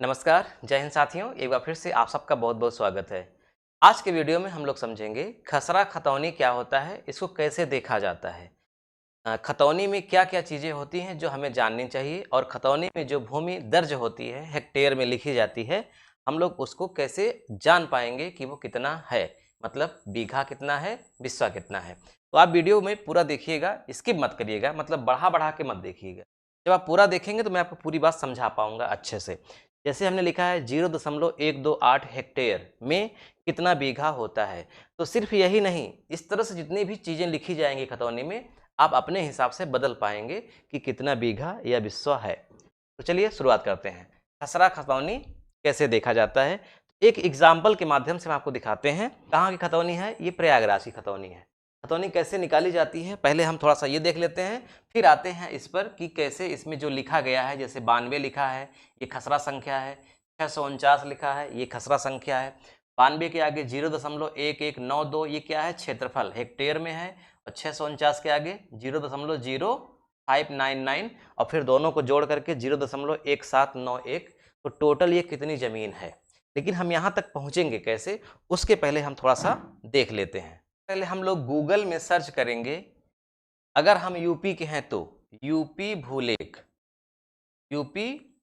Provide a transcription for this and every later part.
नमस्कार, जय हिंद साथियों। एक बार फिर से आप सबका बहुत बहुत स्वागत है। आज के वीडियो में हम लोग समझेंगे खसरा खतौनी क्या होता है, इसको कैसे देखा जाता है। खतौनी में क्या क्या चीज़ें होती हैं जो हमें जाननी चाहिए, और खतौनी में जो भूमि दर्ज होती है, हेक्टेयर में लिखी जाती है, हम लोग उसको कैसे जान पाएंगे कि वो कितना है, मतलब बीघा कितना है, बिस्सा कितना है। तो आप वीडियो में पूरा देखिएगा, स्किप मत करिएगा, मतलब बढ़ा बढ़ा के मत देखिएगा। जब आप पूरा देखेंगे तो मैं आपको पूरी बात समझा पाऊंगा अच्छे से। जैसे हमने लिखा है 0.128 हेक्टेयर में कितना बीघा होता है, तो सिर्फ यही नहीं, इस तरह से जितनी भी चीज़ें लिखी जाएंगी खतौनी में, आप अपने हिसाब से बदल पाएंगे कि कितना बीघा या बिस्सा है। तो चलिए शुरुआत करते हैं। खसरा खतौनी कैसे देखा जाता है, एक एग्जाम्पल के माध्यम से हम आपको दिखाते हैं। कहाँ की खतौनी है, ये प्रयागराज की खतौनी है। खतौनी कैसे निकाली जाती है, पहले हम थोड़ा सा ये देख लेते हैं, फिर आते हैं इस पर कि कैसे इसमें जो लिखा गया है, जैसे 92 लिखा है, ये खसरा संख्या है। 649 लिखा है, ये खसरा संख्या है। 92 के आगे 0.1192, ये क्या है, क्षेत्रफल हेक्टेयर में है। और 649 के आगे 0.0599, और फिर दोनों को जोड़ करके 0.1791। तो टोटल ये कितनी ज़मीन है। लेकिन हम यहाँ तक पहुँचेंगे कैसे, उसके पहले हम थोड़ा सा देख लेते हैं। पहले हम लोग गूगल में सर्च करेंगे, अगर हम यूपी के हैं तो यूपी भूलेख, यूपी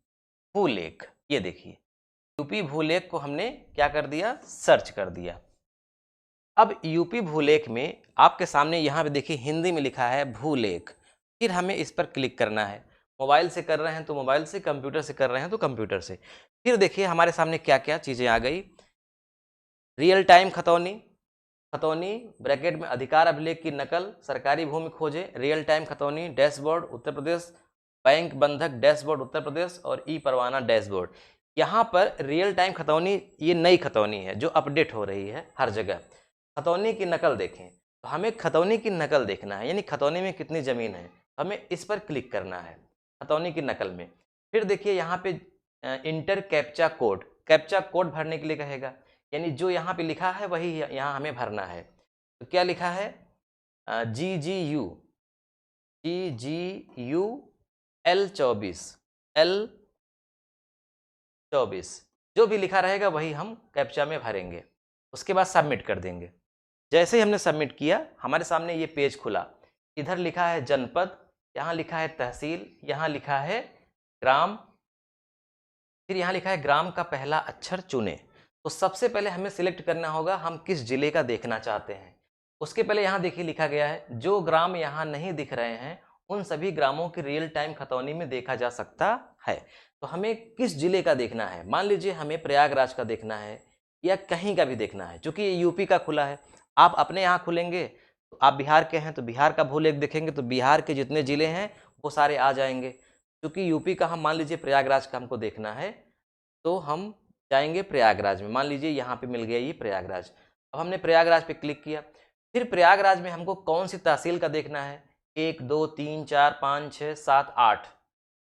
भूलेख, ये देखिए यूपी भूलेख को हमने क्या कर दिया, सर्च कर दिया। अब यूपी भूलेख में आपके सामने यहाँ पे देखिए हिंदी में लिखा है भूलेख, फिर हमें इस पर क्लिक करना है। मोबाइल से कर रहे हैं तो मोबाइल से, कंप्यूटर से कर रहे हैं तो कंप्यूटर से। फिर देखिए हमारे सामने क्या क्या चीज़ें आ गई। रियल टाइम खतौनी, खतौनी ब्रैकेट में अधिकार अभिलेख की नकल, सरकारी भूमि खोजे, रियल टाइम खतौनी, डैशबोर्ड उत्तर प्रदेश, बैंक बंधक डैशबोर्ड उत्तर प्रदेश, और ई परवाना डैशबोर्ड। यहाँ पर रियल टाइम खतौनी ये नई खतौनी है जो अपडेट हो रही है हर जगह। खतौनी की नकल देखें, तो हमें खतौनी की नकल देखना है, यानी खतौनी में कितनी ज़मीन है, हमें इस पर क्लिक करना है खतौनी की नकल में। फिर देखिए यहाँ पे inter captcha code, captcha code भरने के लिए कहेगा, यानी जो यहाँ पे लिखा है वही यहाँ हमें भरना है। तो क्या लिखा है, GGU L24, L24, जो भी लिखा रहेगा वही हम कैप्चा में भरेंगे। उसके बाद सबमिट कर देंगे। जैसे ही हमने सबमिट किया, हमारे सामने ये पेज खुला। इधर लिखा है जनपद, यहाँ लिखा है तहसील, यहाँ लिखा है ग्राम, फिर यहाँ लिखा है ग्राम का पहला अक्षर चुने। तो सबसे पहले हमें सिलेक्ट करना होगा हम किस जिले का देखना चाहते हैं। उसके पहले यहाँ देखिए लिखा गया है जो ग्राम यहाँ नहीं दिख रहे हैं उन सभी ग्रामों की रियल टाइम खतौनी में देखा जा सकता है। तो हमें किस जिले का देखना है, मान लीजिए हमें प्रयागराज का देखना है या कहीं का भी देखना है, क्योंकि ये यूपी का खुला है। आप अपने यहाँ खुलेंगे तो आप बिहार के हैं तो बिहार का भूलेख देखेंगे तो बिहार के जितने ज़िले हैं वो सारे आ जाएंगे। क्योंकि यूपी का हम मान लीजिए प्रयागराज का हमको देखना है, तो हम जाएंगे प्रयागराज में। मान लीजिए यहाँ पे मिल गया ये प्रयागराज। अब हमने प्रयागराज पे क्लिक किया। फिर प्रयागराज में हमको कौन सी तहसील का देखना है, 1 2 3 4 5 6 7 8,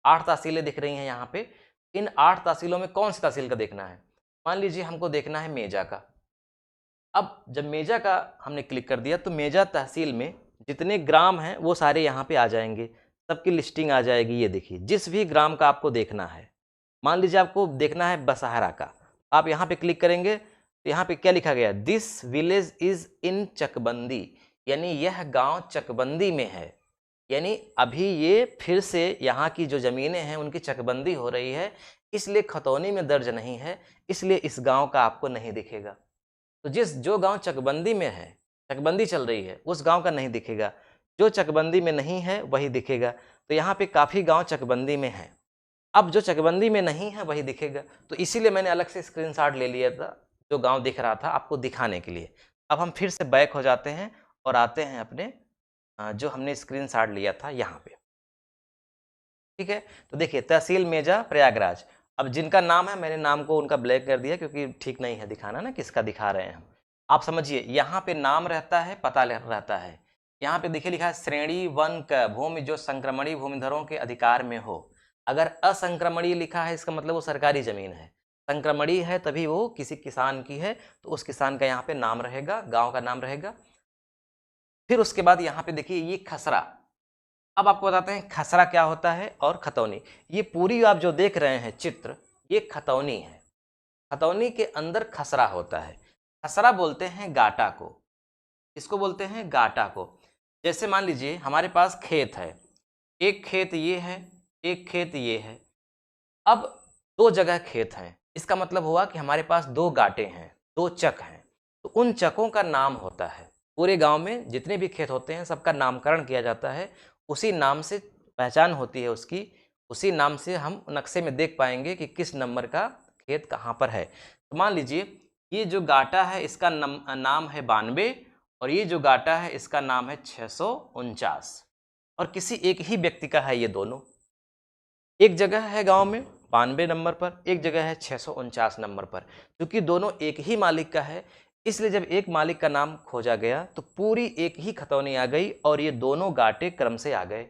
8 तहसीलें दिख रही हैं यहाँ पे। इन 8 तहसीलों में कौन सी तहसील का देखना है, मान लीजिए हमको देखना है मेजा का। अब जब मेजा का हमने क्लिक कर दिया तो मेजा तहसील में जितने ग्राम हैं वो सारे यहाँ पे आ जाएंगे, सबकी लिस्टिंग आ जाएगी। ये देखिए जिस भी ग्राम का आपको देखना है, मान लीजिए आपको देखना है बसहारा का, आप यहाँ पे क्लिक करेंगे तो यहाँ पे क्या लिखा गया, दिस विलेज इज इन चकबंदी, यानी यह गांव चकबंदी में है। यानी अभी ये फिर से यहाँ की जो ज़मीनें हैं उनकी चकबंदी हो रही है, इसलिए खतौनी में दर्ज नहीं है, इसलिए इस गांव का आपको नहीं दिखेगा। तो जो गांव चकबंदी में है, चकबंदी चल रही है, उस गांव का नहीं दिखेगा, जो चकबंदी में नहीं है वही दिखेगा। तो यहाँ पे काफ़ी गांव चकबंदी में हैं। अब जो चकबंदी में नहीं है वही दिखेगा, तो इसीलिए मैंने अलग से स्क्रीनशॉट ले लिया था जो गांव दिख रहा था आपको दिखाने के लिए। अब हम फिर से बैक हो जाते हैं और आते हैं अपने जो हमने स्क्रीनशॉट लिया था यहाँ पे। ठीक है, तो देखिए तहसील मेजा प्रयागराज। अब जिनका नाम है मैंने नाम को उनका ब्लैक कर दिया क्योंकि ठीक नहीं है दिखाना ना किसका दिखा रहे हैं हम। आप समझिए यहाँ पे नाम रहता है, पता रहता है। यहाँ पे देखिए लिखा है श्रेणी 1 का भूमि जो संक्रमणीय भूमिधरों के अधिकार में हो। अगर असंक्रमणीय लिखा है इसका मतलब वो सरकारी जमीन है, संक्रमणीय है तभी वो किसी किसान की है, तो उस किसान का यहाँ पे नाम रहेगा, गाँव का नाम रहेगा। फिर उसके बाद यहाँ पे देखिए ये खसरा। अब आपको बताते हैं खसरा क्या होता है और खतौनी। ये पूरी आप जो देख रहे हैं चित्र, ये खतौनी है। खतौनी के अंदर खसरा होता है। खसरा बोलते हैं गाटा को। इसको बोलते हैं गाटा को। जैसे मान लीजिए हमारे पास खेत है, एक खेत ये है, एक खेत ये है। अब दो जगह खेत हैं, इसका मतलब हुआ कि हमारे पास दो गाटे हैं, दो चक हैं। तो उन चकों का नाम होता है। पूरे गांव में जितने भी खेत होते हैं सबका नामकरण किया जाता है, उसी नाम से पहचान होती है उसकी। उसी नाम से हम नक्शे में देख पाएंगे कि किस नंबर का खेत कहाँ पर है। तो मान लीजिए ये जो गाटा है इसका नाम है 92, और ये जो गाटा है इसका नाम है 649, और किसी एक ही व्यक्ति का है ये दोनों। एक जगह है गांव में 92 नंबर पर, एक जगह है 649 नंबर पर। क्योंकि दोनों एक ही मालिक का है, इसलिए जब एक मालिक का नाम खोजा गया तो पूरी एक ही खतौनी आ गई और ये दोनों गाटे क्रम से आ गए।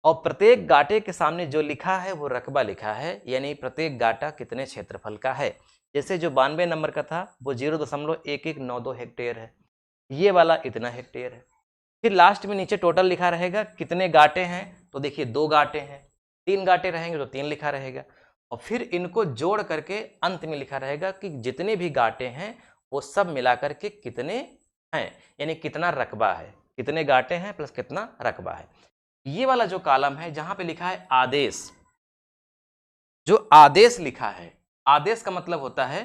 और प्रत्येक गाटे के सामने जो लिखा है वो रकबा लिखा है, यानी प्रत्येक गाटा कितने क्षेत्रफल का है। जैसे जो 92 नंबर का था वो 0.1192 हेक्टेयर है, ये वाला इतना हेक्टेयर है। फिर लास्ट में नीचे टोटल लिखा रहेगा कितने गाटे हैं, तो देखिए 2 गाटे हैं। 3 गाटे रहेंगे तो 3 लिखा रहेगा, और फिर इनको जोड़ करके अंत में लिखा रहेगा कि जितने भी गाटे हैं वो सब मिला करके कितने हैं, यानी कितना रकबा है, कितने गाटे हैं प्लस कितना रकबा है। ये वाला जो कॉलम है जहां पे लिखा है आदेश, जो आदेश लिखा है, आदेश का मतलब होता है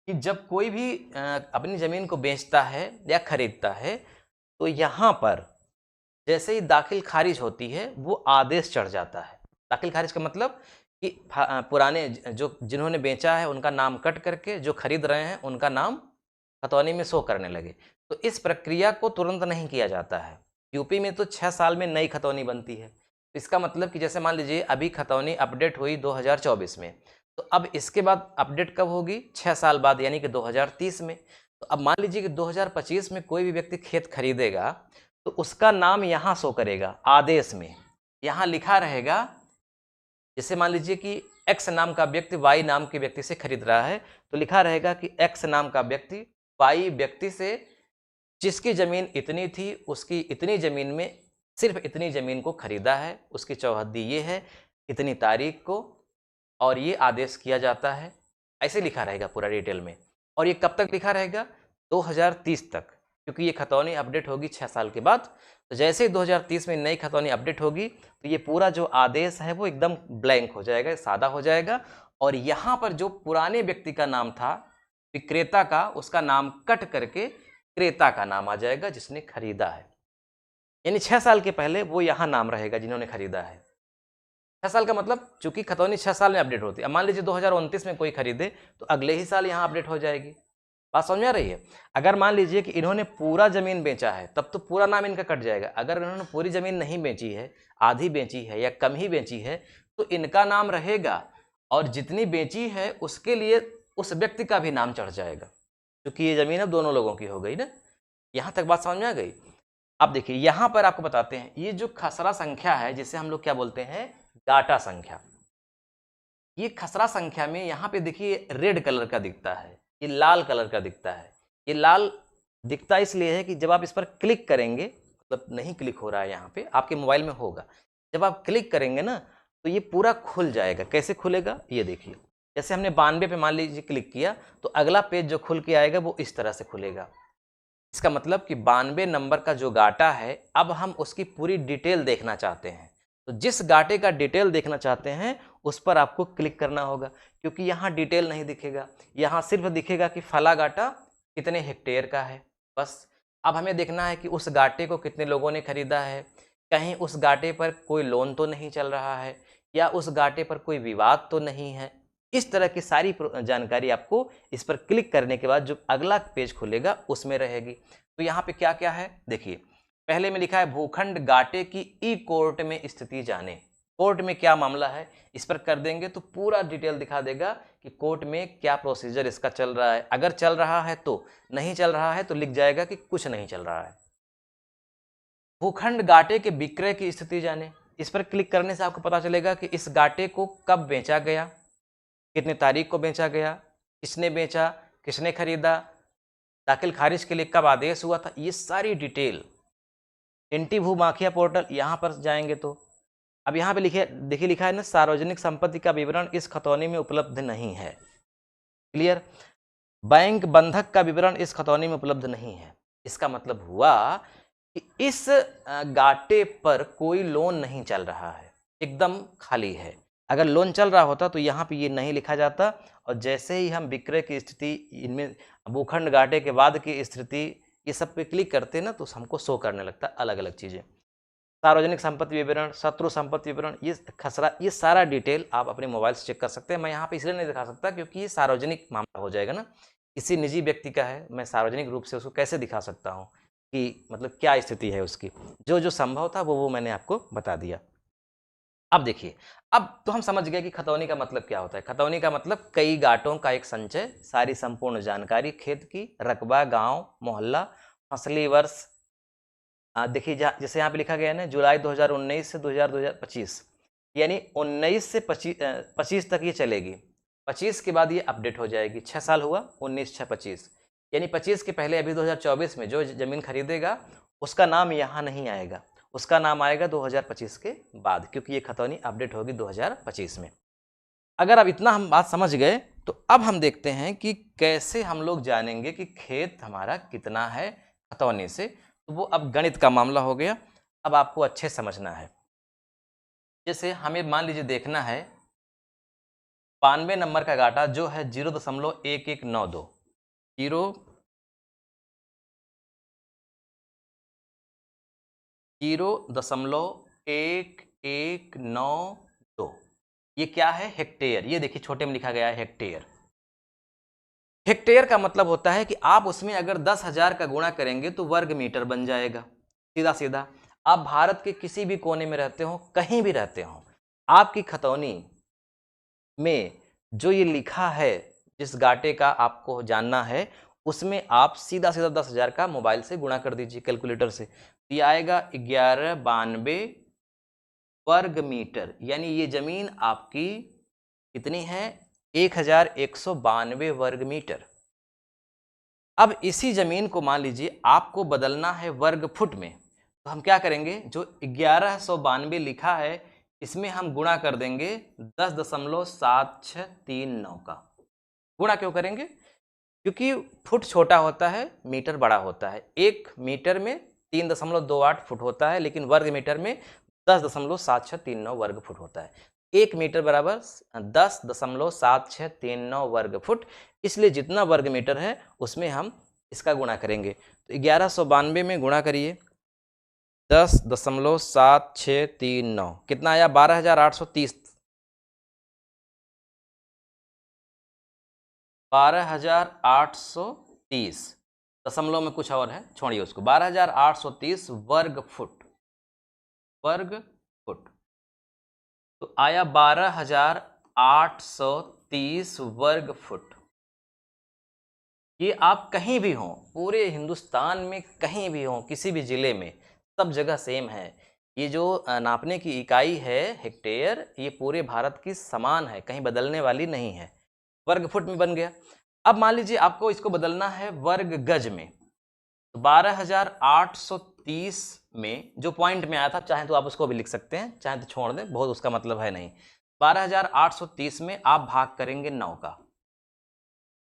कि जब कोई भी अपनी जमीन को बेचता है या खरीदता है तो यहाँ पर जैसे ही दाखिल खारिज होती है वो आदेश चढ़ जाता है। दाखिल खारिज का मतलब कि पुराने जो जिन्होंने बेचा है उनका नाम कट करके जो खरीद रहे हैं उनका नाम खतौनी में शो करने लगे। तो इस प्रक्रिया को तुरंत नहीं किया जाता है। यूपी में तो 6 साल में नई खतौनी बनती है। इसका मतलब कि जैसे मान लीजिए अभी खतौनी अपडेट हुई 2024 में, तो अब इसके बाद अपडेट कब होगी, 6 साल बाद, यानी कि 2030 में। तो अब मान लीजिए कि 2025 में कोई भी व्यक्ति खेत खरीदेगा तो उसका नाम यहाँ शो करेगा आदेश में। यहाँ लिखा रहेगा, जैसे मान लीजिए कि एक्स नाम का व्यक्ति वाई नाम के व्यक्ति से खरीद रहा है, तो लिखा रहेगा कि एक्स नाम का व्यक्ति वाई व्यक्ति से जिसकी ज़मीन इतनी थी उसकी इतनी ज़मीन में सिर्फ इतनी ज़मीन को खरीदा है, उसकी चौहद्दी ये है, इतनी तारीख को, और ये आदेश किया जाता है। ऐसे लिखा रहेगा पूरा डिटेल में। और ये कब तक लिखा रहेगा, 2030 तक, क्योंकि ये खतौनी अपडेट होगी 6 साल के बाद। तो जैसे ही 2030 में नई खतौनी अपडेट होगी तो ये पूरा जो आदेश है वो एकदम ब्लैंक हो जाएगा, सादा हो जाएगा। और यहाँ पर जो पुराने व्यक्ति का नाम था विक्रेता का, उसका नाम कट करके क्रेता का नाम आ जाएगा जिसने खरीदा है। यानी 6 साल के पहले वो यहाँ नाम रहेगा जिन्होंने खरीदा है। 6 साल का मतलब चूंकि खतौनी 6 साल में अपडेट होती है। अब मान लीजिए 2029 में कोई खरीदे तो अगले ही साल यहाँ अपडेट हो जाएगी। बात समझ में आ रही है। अगर मान लीजिए कि इन्होंने पूरा जमीन बेचा है तब तो पूरा नाम इनका कट जाएगा। अगर इन्होंने पूरी जमीन नहीं बेची है, आधी बेची है या कम ही बेची है, तो इनका नाम रहेगा, और जितनी बेची है उसके लिए उस व्यक्ति का भी नाम चढ़ जाएगा, क्योंकि ये जमीन अब दोनों लोगों की हो गई ना। यहाँ तक बात समझ में आ गई। अब देखिए यहाँ पर आपको बताते हैं, ये जो खसरा संख्या है जिसे हम लोग क्या बोलते हैं, गाटा संख्या। ये खसरा संख्या में यहाँ पे देखिए रेड कलर का दिखता है, ये लाल कलर का दिखता है। ये लाल दिखता इसलिए है कि जब आप इस पर क्लिक करेंगे, मतलब नहीं क्लिक हो रहा है यहाँ पे, आपके मोबाइल में होगा, जब आप क्लिक करेंगे ना तो ये पूरा खुल जाएगा। कैसे खुलेगा ये देखिए, जैसे हमने 92 पे मान लीजिए क्लिक किया तो अगला पेज जो खुल के आएगा वो इस तरह से खुलेगा। इसका मतलब कि 92 नंबर का जो गाटा है अब हम उसकी पूरी डिटेल देखना चाहते हैं। तो जिस गाटे का डिटेल देखना चाहते हैं उस पर आपको क्लिक करना होगा, क्योंकि यहाँ डिटेल नहीं दिखेगा, यहाँ सिर्फ दिखेगा कि फला गाटा कितने हेक्टेयर का है, बस। अब हमें देखना है कि उस गाटे को कितने लोगों ने खरीदा है, कहीं उस गाटे पर कोई लोन तो नहीं चल रहा है, या उस गाटे पर कोई विवाद तो नहीं है। इस तरह की सारी जानकारी आपको इस पर क्लिक करने के बाद जो अगला पेज खुलेगा उसमें रहेगी। तो यहाँ पे क्या क्या है देखिए, पहले में लिखा है भूखंड गाटे की ई कोर्ट में स्थिति जाने। कोर्ट में क्या मामला है इस पर कर देंगे तो पूरा डिटेल दिखा देगा कि कोर्ट में क्या प्रोसीजर इसका चल रहा है। अगर चल रहा है तो, नहीं चल रहा है तो लिख जाएगा कि कुछ नहीं चल रहा है। भूखंड गाटे के विक्रय की स्थिति जाने, इस पर क्लिक करने से आपको पता चलेगा कि इस गाटे को कब बेचा गया, कितने तारीख को बेचा गया, किसने बेचा, किसने खरीदा, दाखिल खारिज के लिए कब आदेश हुआ था, ये सारी डिटेल। एंटी भू माफिया पोर्टल यहाँ पर जाएंगे तो अब यहाँ पे लिखे देखिए लिखा है ना, सार्वजनिक संपत्ति का विवरण इस खतौनी में उपलब्ध नहीं है। क्लियर। बैंक बंधक का विवरण इस खतौनी में उपलब्ध नहीं है। इसका मतलब हुआ कि इस गाटे पर कोई लोन नहीं चल रहा है, एकदम खाली है। अगर लोन चल रहा होता तो यहाँ पे ये नहीं लिखा जाता, और जैसे ही हम विक्रय की स्थिति, इनमें भूखंड घाटे के बाद की स्थिति, ये सब पे क्लिक करते ना तो हमको शो करने लगता अलग अलग चीज़ें। सार्वजनिक संपत्ति विवरण, शत्रु संपत्ति विवरण, ये खसरा, ये सारा डिटेल आप अपने मोबाइल से चेक कर सकते हैं। मैं यहाँ पे इसलिए नहीं दिखा सकता क्योंकि ये सार्वजनिक मामला हो जाएगा ना, किसी निजी व्यक्ति का है, मैं सार्वजनिक रूप से उसको कैसे दिखा सकता हूँ कि मतलब क्या स्थिति है उसकी। जो जो संभव था वो मैंने आपको बता दिया। अब देखिए, अब तो हम समझ गए कि खतौनी का मतलब क्या होता है। खतौनी का मतलब कई गांठों का एक संचय, सारी संपूर्ण जानकारी खेत की, रकबा, गांव, मोहल्ला, फसली वर्ष। देखिए जैसे यहाँ पे लिखा गया है ना, जुलाई 2019 से 2025, यानी 19 से 25 तक ये चलेगी। 25 के बाद ये अपडेट हो जाएगी। 6 साल हुआ, 19, 6, 25, यानी 25 के पहले अभी 2024 में जो जमीन खरीदेगा उसका नाम यहाँ नहीं आएगा, उसका नाम आएगा 2025 के बाद, क्योंकि ये खतौनी अपडेट होगी 2025 में। अगर अब इतना हम बात समझ गए तो अब हम देखते हैं कि कैसे हम लोग जानेंगे कि खेत हमारा कितना है खतौनी से। तो वो अब गणित का मामला हो गया, अब आपको अच्छे समझना है। जैसे हमें मान लीजिए देखना है 92 नंबर का गाटा जो है 0.1192, 0.1192, ये क्या है? हेक्टेयर। ये देखिए छोटे में लिखा गया है हेक्टेयर। हेक्टेयर का मतलब होता है कि आप उसमें अगर 10,000 का गुणा करेंगे तो वर्ग मीटर बन जाएगा, सीधा सीधा। आप भारत के किसी भी कोने में रहते हो, कहीं भी रहते हो, आपकी खतौनी में जो ये लिखा है, जिस गाटे का आपको जानना है, उसमें आप सीधा सीधा 10,000 का मोबाइल से गुणा कर दीजिए कैलकुलेटर से, तो ये आएगा 1192 वर्ग मीटर। यानी ये जमीन आपकी कितनी है? 1192 वर्ग मीटर। अब इसी जमीन को मान लीजिए आपको बदलना है वर्ग फुट में, तो हम क्या करेंगे? जो 1192 लिखा है इसमें हम गुणा कर देंगे 10.7639 का। गुणा क्यों करेंगे? क्योंकि फुट छोटा होता है, मीटर बड़ा होता है। एक मीटर में 3.28 फुट होता है, लेकिन वर्ग मीटर में 10.7639 वर्ग फुट होता है। 1 मीटर बराबर 10.7639 वर्ग फुट, इसलिए जितना वर्ग मीटर है उसमें हम इसका गुणा करेंगे। तो 1192 में गुणा करिए 10.7639, कितना आया? 12,830। 12,830 दशमलव में कुछ और है, छोड़िए उसको। 12,830 वर्ग फुट, वर्ग फुट। तो आया 12,830 वर्ग फुट। ये आप कहीं भी हो, पूरे हिंदुस्तान में कहीं भी हो, किसी भी जिले में, सब जगह सेम है। ये जो नापने की इकाई है हेक्टेयर, ये पूरे भारत की समान है, कहीं बदलने वाली नहीं है। वर्ग फुट में बन गया। अब मान लीजिए आपको इसको बदलना है वर्ग गज में, तो 12,830 में जो पॉइंट में आया था, चाहे तो आप उसको भी लिख सकते हैं, चाहे तो छोड़ दें, बहुत उसका मतलब है नहीं। 12,830 में आप भाग करेंगे 9 का,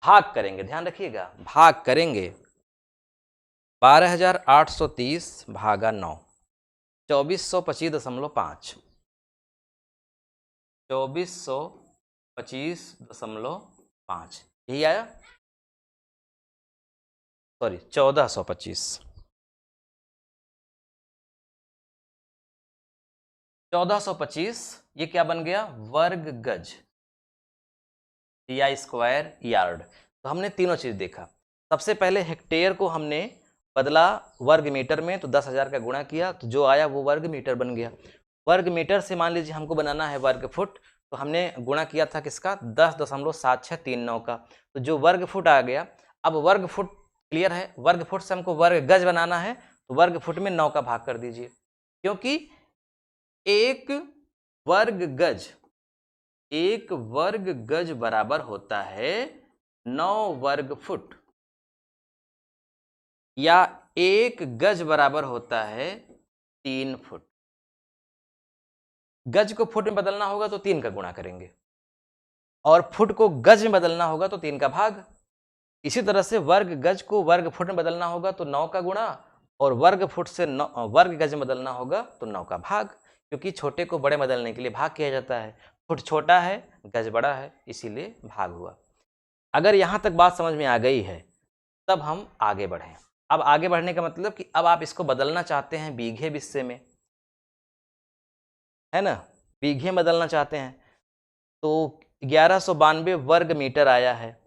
भाग करेंगे, ध्यान रखिएगा, भाग करेंगे 12,830 भागा 9, 2425.5, 2425.5, यही आया। सॉरी 1425, 1425 ये क्या बन गया? वर्ग गज या स्क्वायर यार्ड। तो हमने तीनों चीज देखा। सबसे पहले हेक्टेयर को हमने बदला वर्ग मीटर में, तो 10,000 का गुणा किया, तो जो आया वो वर्ग मीटर बन गया। वर्ग मीटर से मान लीजिए हमको बनाना है वर्ग फुट, तो हमने गुणा किया था किसका? 10.7639 का, तो जो वर्ग फुट आ गया। अब वर्ग फुट क्लियर है, वर्ग फुट से हमको वर्ग गज बनाना है, तो वर्ग फुट में 9 का भाग कर दीजिए, क्योंकि एक वर्ग गज, एक वर्ग गज बराबर होता है 9 वर्ग फुट, या एक गज बराबर होता है 3 फुट। गज को फुट में बदलना होगा तो 3 का गुणा करेंगे, और फुट को गज में बदलना होगा तो 3 का भाग। इसी तरह से वर्ग गज को वर्ग फुट में बदलना होगा तो 9 का गुणा, और वर्ग फुट से वर्ग गज में बदलना होगा तो 9 का भाग, क्योंकि छोटे को बड़े बदलने के लिए भाग किया जाता है। फुट छोटा है, गज बड़ा है, इसीलिए भाग हुआ। अगर यहाँ तक बात समझ में आ गई है तब हम आगे बढ़ें। अब आगे बढ़ने का मतलब कि अब आप इसको बदलना चाहते हैं बीघे बिस्से में, है ना, बीघे में बदलना चाहते हैं, तो 1192 वर्ग मीटर आया है।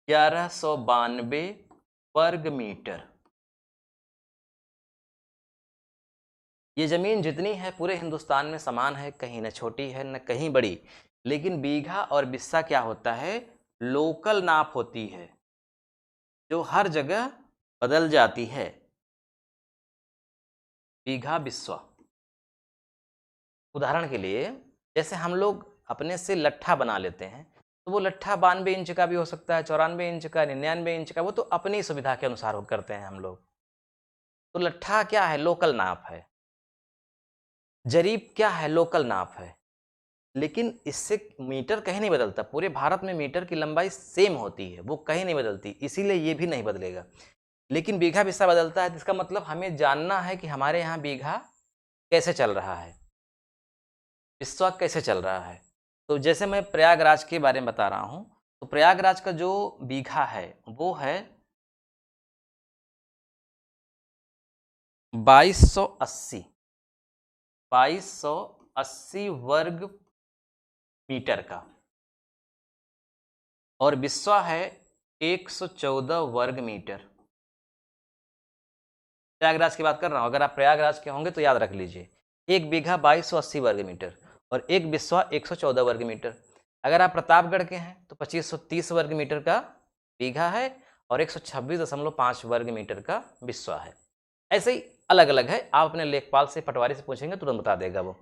1192 वर्ग मीटर। ये जमीन जितनी है पूरे हिंदुस्तान में समान है, कहीं न छोटी है न कहीं बड़ी। लेकिन बीघा और बिस्सा क्या होता है, लोकल नाप होती है जो हर जगह बदल जाती है। बीघा बिस्वा, उदाहरण के लिए जैसे हम लोग अपने से लट्ठा बना लेते हैं, तो वो लट्ठा 92 इंच का भी हो सकता है, 94 इंच का, 99 इंच का, वो तो अपनी सुविधा के अनुसार वो करते हैं हम लोग। तो लट्ठा क्या है, लोकल नाप है। जरीब क्या है, लोकल नाप है। लेकिन इससे मीटर कहीं नहीं बदलता, पूरे भारत में मीटर की लंबाई सेम होती है, वो कहीं नहीं बदलती, इसीलिए ये भी नहीं बदलेगा। लेकिन बीघा बिस्सा बदलता है, जिसका मतलब हमें जानना है कि हमारे यहाँ बीघा कैसे चल रहा है, बिस्वा कैसे चल रहा है। तो जैसे मैं प्रयागराज के बारे में बता रहा हूँ, तो प्रयागराज का जो बीघा है वो है 2280, 2280 वर्ग मीटर का, और बिस्वा है 114 वर्ग मीटर। प्रयागराज की बात कर रहा हूँ, अगर आप प्रयागराज के होंगे तो याद रख लीजिए, एक बीघा 2280 वर्ग मीटर और एक बिस्वा 114 वर्ग मीटर। अगर आप प्रतापगढ़ के हैं तो 2530 वर्ग मीटर का बीघा है और 126.5 वर्ग मीटर का बिस्वा है। ऐसे ही अलग अलग है, आप अपने लेखपाल से, पटवारी से पूछेंगे तुरंत बता देगा वो।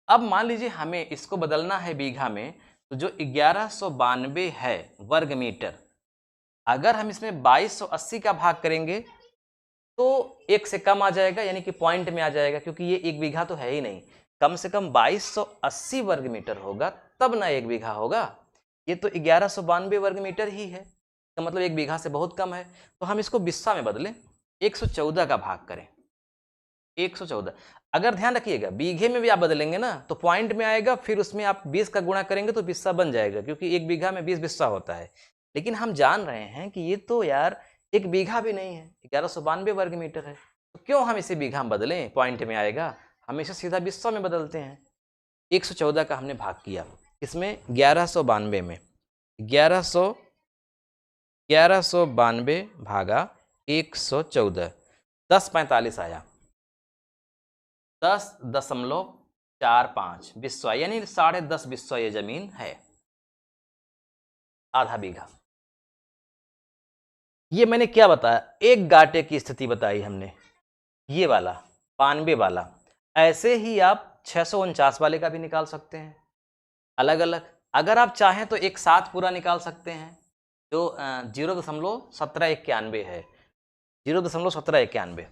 अब मान लीजिए हमें इसको बदलना है बीघा में, तो जो 1192 है वर्ग मीटर, अगर हम इसमें 2280 का भाग करेंगे तो 1 से कम आ जाएगा, यानी कि पॉइंट में आ जाएगा, क्योंकि ये 1 बीघा तो है ही नहीं। कम से कम 2280 वर्ग मीटर होगा तब ना 1 बीघा होगा। ये तो 1192 वर्ग मीटर ही है, तो मतलब 1 बीघा से बहुत कम है। तो हम इसको बिस्सा में बदलें, 114 का भाग करें, 114। अगर ध्यान रखिएगा बीघे में भी आप बदलेंगे ना तो पॉइंट में आएगा, फिर उसमें आप 20 का गुणा करेंगे तो बिस्सा बन जाएगा, क्योंकि 1 बीघा में 20 बिस्सा होता है। लेकिन हम जान रहे हैं कि ये तो यार 1 बीघा भी नहीं है, 1192 वर्ग मीटर है, तो क्यों हम इसे बीघा में बदलें, पॉइंट में आएगा, हमेशा सीधा बिस्सा में बदलते हैं। 114 का हमने भाग किया, इसमें 1192 में, 1192 भागा 114, 1045 आया, 10.45 बिस्वा, यानी 10.5 बिस्वा ये जमीन है, आधा बीघा। ये मैंने क्या बताया, एक गाटे की स्थिति बताई हमने, ये वाला 92 वाला। ऐसे ही आप 649 वाले का भी निकाल सकते हैं अलग अलग। अगर आप चाहें तो एक साथ पूरा निकाल सकते हैं, जो 0.1791 है, 0.1791,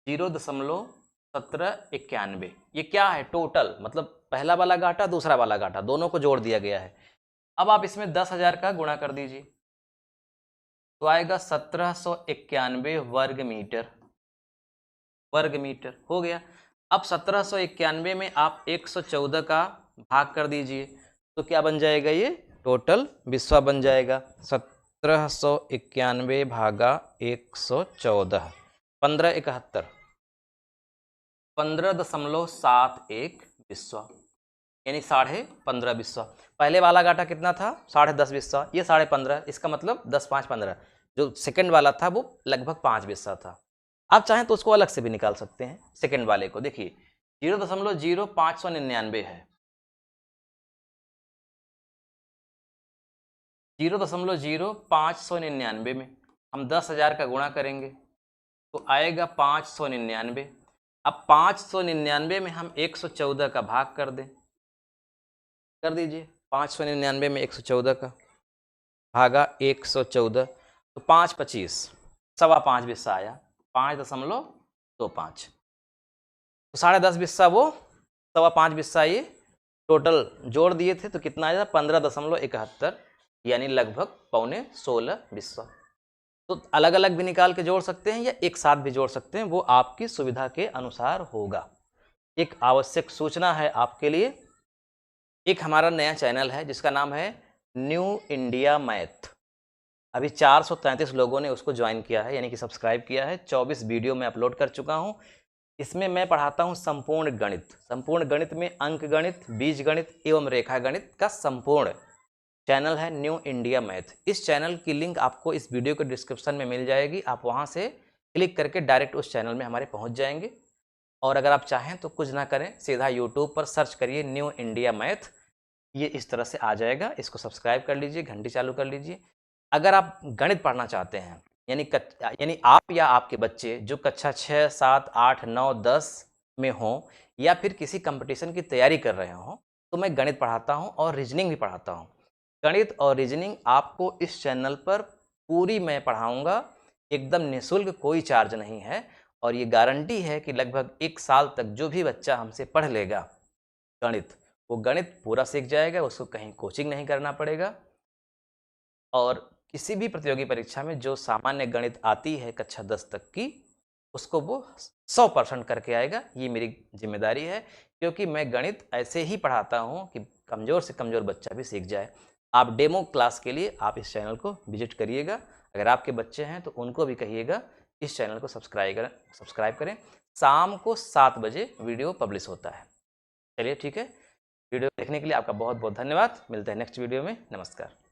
0.1791। ये क्या है, टोटल, मतलब पहला वाला घाटा दूसरा वाला घाटा दोनों को जोड़ दिया गया है। अब आप इसमें 10,000 का गुणा कर दीजिए तो आएगा 1791 वर्ग मीटर, वर्ग मीटर हो गया। अब 1791 में आप 114 का भाग कर दीजिए तो क्या बन जाएगा, ये टोटल बिस्वा बन जाएगा। 1791 भागा 114, 1571, 15.71 बिस्वा, यानी 15.5 बिस्वा। पहले वाला घाटा कितना था, 10.5 बिस्वा, ये 15.5, इसका मतलब 10, 5, 15। जो सेकंड वाला था वो लगभग 5 बिस्सा था। आप चाहें तो उसको अलग से भी निकाल सकते हैं, सेकंड वाले को देखिए 0.0599 है, 0.0599 में हम 10,000 का गुणा करेंगे तो आएगा 599। अब 599 में हम 114 का भाग कर दें, कर दीजिए, 599 में 114 का भागा 114 तो 5.25, 5.25 बिस्सा आया, 5.25। तो 10.5 बिस्सा वो, 5.25 बिस्सा ये, टोटल जोड़ दिए थे तो कितना आया 15.71, यानी लगभग 15.16 बिस्सा। तो अलग अलग भी निकाल के जोड़ सकते हैं या एक साथ भी जोड़ सकते हैं, वो आपकी सुविधा के अनुसार होगा। एक आवश्यक सूचना है आपके लिए, एक हमारा नया चैनल है जिसका नाम है न्यू इंडिया मैथ। अभी 433 लोगों ने उसको ज्वाइन किया है, यानी कि सब्सक्राइब किया है। 24 वीडियो मैं अपलोड कर चुका हूँ। इसमें मैं पढ़ाता हूँ संपूर्ण गणित। संपूर्ण गणित में अंक गणित, बीज गणित एवं रेखा गणित का संपूर्ण चैनल है न्यू इंडिया मैथ। इस चैनल की लिंक आपको इस वीडियो के डिस्क्रिप्शन में मिल जाएगी। आप वहाँ से क्लिक करके डायरेक्ट उस चैनल में हमारे पहुँच जाएंगे। और अगर आप चाहें तो कुछ ना करें, सीधा यूट्यूब पर सर्च करिए न्यू इंडिया मैथ, ये इस तरह से आ जाएगा। इसको सब्सक्राइब कर लीजिए, घंटी चालू कर लीजिए। अगर आप गणित पढ़ना चाहते हैं, यानी आप या आपके बच्चे जो कक्षा 6, 7, 8, 9, 10 में हों या फिर किसी कंपटीशन की तैयारी कर रहे हों, तो मैं गणित पढ़ाता हूं और रीजनिंग भी पढ़ाता हूं। गणित और रीजनिंग आपको इस चैनल पर पूरी मैं पढ़ाऊंगा, एकदम निःशुल्क, कोई चार्ज नहीं है। और ये गारंटी है कि लगभग 1 साल तक जो भी बच्चा हमसे पढ़ लेगा गणित, वो गणित पूरा सीख जाएगा, उसको कहीं कोचिंग नहीं करना पड़ेगा। और किसी भी प्रतियोगी परीक्षा में जो सामान्य गणित आती है कक्षा 10 तक की, उसको वो 100% करके आएगा। ये मेरी जिम्मेदारी है, क्योंकि मैं गणित ऐसे ही पढ़ाता हूँ कि कमज़ोर से कमज़ोर बच्चा भी सीख जाए। आप डेमो क्लास के लिए आप इस चैनल को विजिट करिएगा। अगर आपके बच्चे हैं तो उनको भी कहिएगा इस चैनल को सब्सक्राइब करें। शाम को 7 बजे वीडियो पब्लिश होता है। चलिए ठीक है, वीडियो देखने के लिए आपका बहुत बहुत धन्यवाद। मिलते हैं नेक्स्ट वीडियो में। नमस्कार।